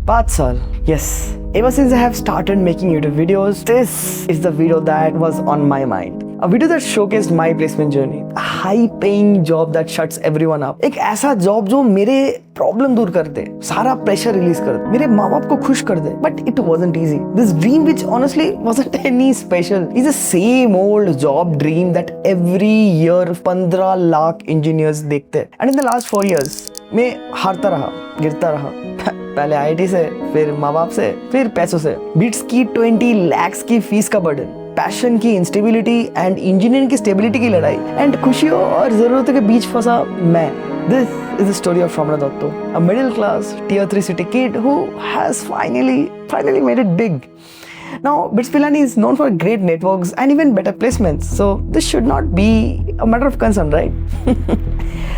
5 साल. Yes. Ever since I have started making YouTube videos, this is the video that was on my mind. A video that showcased my placement journey. A high-paying job that shuts everyone up. एक ऐसा job जो मेरे problem दूर कर दे, सारा pressure release कर दे, मेरे माँ बाप को खुश कर दे. But it wasn't easy. This dream, which honestly wasn't any special, is the same old job dream that every year 15 lakh engineers देखते. And in the last 4 years, मैं हारता रहा, गिरता रहा. पहले आईआईटी से, फिर माँ बाप से, फिर पैसों से. बिट्स की 20 lakhs की फीस का बर्डन, पैशन की इंस्टेबिलिटी एंड इंजीनियरिंग की स्टेबिलिटी की लड़ाई, एंड खुशियों और जरूरतों के बीच फंसा मैं. This is the story of Shomnath Otto, a middle class tier 3 city kid who has finally made it big. Now, BITS Pilani is known for great networks and even better placements, so this should not be a matter of concern, right?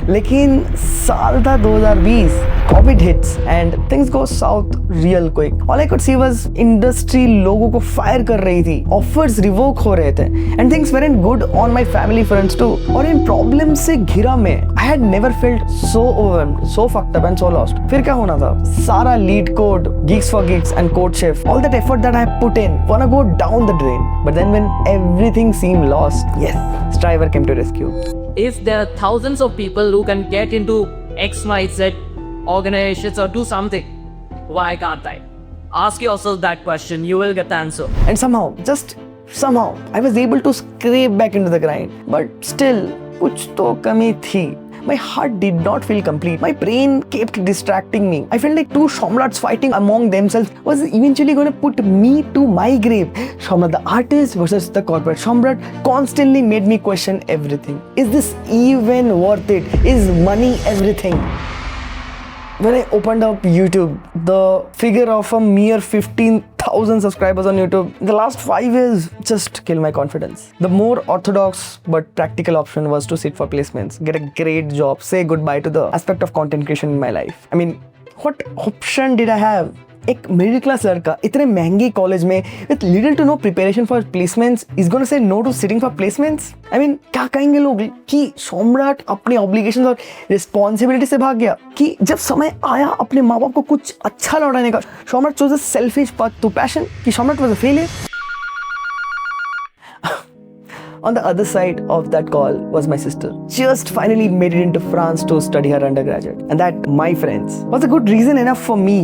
लेकिन साल था 2020, COVID hits and things go south real quick. All I could see was industry लोगों को fire कर रही थी, offers revoke हो रहे थे, and things weren't good on my family fronts too. और इन problems से घिरा मैं. I had never felt so overwhelmed, so fucked up and so lost. फिर क्या होना था? सारा lead code, Geeks for Geeks and CodeChef, all that effort that I put in, wanna go down the drain. But then when everything seemed lost, yes, Striver came to rescue. If there are thousands of people who can get into X, Y, Z organizations or do something, why can't I? Ask yourself that question, you will get the answer. And somehow, I was able to scrape back into the grind. But still, कुछ तो कमी थी. My heart did not feel complete. My brain kept distracting me. I felt like two Shomrats fighting among themselves was eventually going to put me to my grave. Shomrat the artist versus the corporate Shomrat constantly made me question everything. Is this even worth it? Is money everything? When I opened up YouTube, the figure of a mere 15,000 subscribers on YouTube in the last 5 years just killed my confidence. The more orthodox but practical option was to sit for placements, get a great job, say goodbye to the aspect of content creation in my life. I mean, what option did I have? एक middle class लड़का इतने महंगे college में with little to no preparation for placements is gonna say no to sitting for placements. I mean, क्या कहेंगे लोग कि सोमराट अपने ऑब्लिगेशंस और रिस्पॉन्सिबिलिटी से भाग गया, कि जब समय आया अपने माँ बाप को कुछ अच्छा लौटाने का, Samrat chose a selfish path to passion, कि Samrat was a failure. On the other side of that call was my sister. Just finally made it into France to study her undergraduate. And that, my friends, was a good reason enough for me.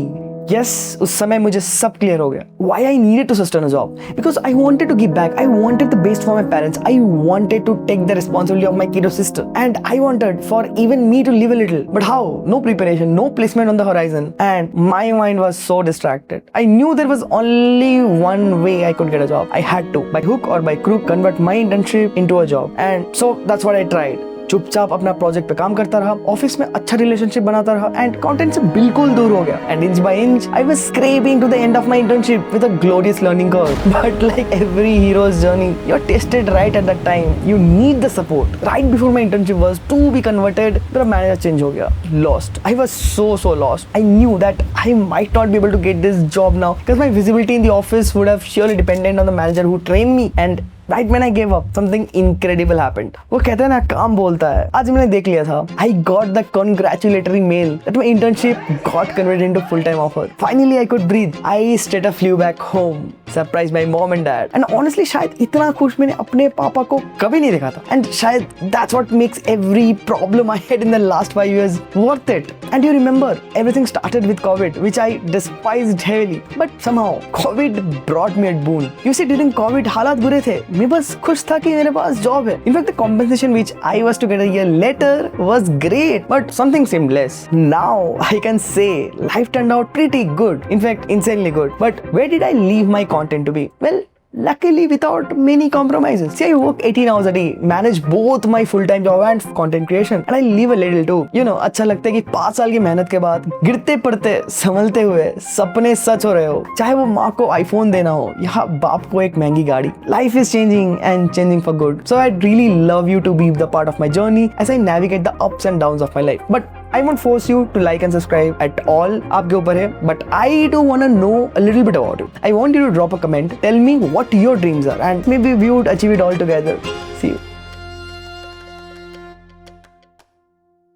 Yes, उस समय मुझे सब clear हो गया. Why I needed to sustain a job? Because I wanted to give back. I wanted the best for my parents. I wanted to take the responsibility of my kiddo sister. And I wanted for even me to live a little. But how? No preparation, no placement on the horizon. And my mind was so distracted. I knew there was only one way I could get a job. I had to, by hook or by crook, convert my internship into a job. And so that's what I tried. चुपचाप अपना project पे काम करता रहा, office में अच्छा relationship बनाता रहा, एंड कंटेंट से बिल्कुल दूर हो गया. And inch by inch I was scrapping to the end of my internship with a glorious learning curve. But like every hero's journey, you are tested right at that time. You need the support. Right before my internship was to be converted, मेरा manager change हो गया. Lost. I was so lost. I knew that I might not be able to get this job now because my visibility in the office would have surely depended on the manager who trained me. And right when I gave up, something incredible happened. वो कहते हैं ना, काम बोलता है. आज मैंने देख लिया था. I got the congratulatory mail that my internship got converted into full-time offer. Finally, I could breathe. I straight up flew back home, surprised my mom and dad. And honestly, शायद इतना खुश मैंने अपने पापा को कभी नहीं देखा था. And शायद that's what makes every problem I had in the last 5 years worth it. And you remember, everything started with COVID, which I despised heavily. But somehow, COVID brought me a boon. You see, during COVID, हालात बुरे थे. मैं बस खुश था कि मेरे पास job है. In fact, the compensation which I was to get a year later was great, but something seemed less. Now I can say life turned out pretty good. In fact, insanely good. But where did I leave my content to be? Well, luckily without many compromises. See, I work 18 hours a day, manage both my full-time job and content creation, and I live a little too. You know, अच्छा लगता है कि 5 साल की मेहनत के बाद गिरते पड़ते संभलते हुए सपने सच हो रहे हो. चाहे वो माँ को आईफोन देना हो या बाप को एक महंगी गाड़ी. Life is changing and changing for good. So I'd really love you to be the part of my journey as I navigate the ups and downs of my life. But I won't force you to like and subscribe at all. आपके ऊपर है. But I do wanna know a little bit about it. I want you to drop a comment. Tell me what your dreams are, and maybe we would achieve it all together. See you.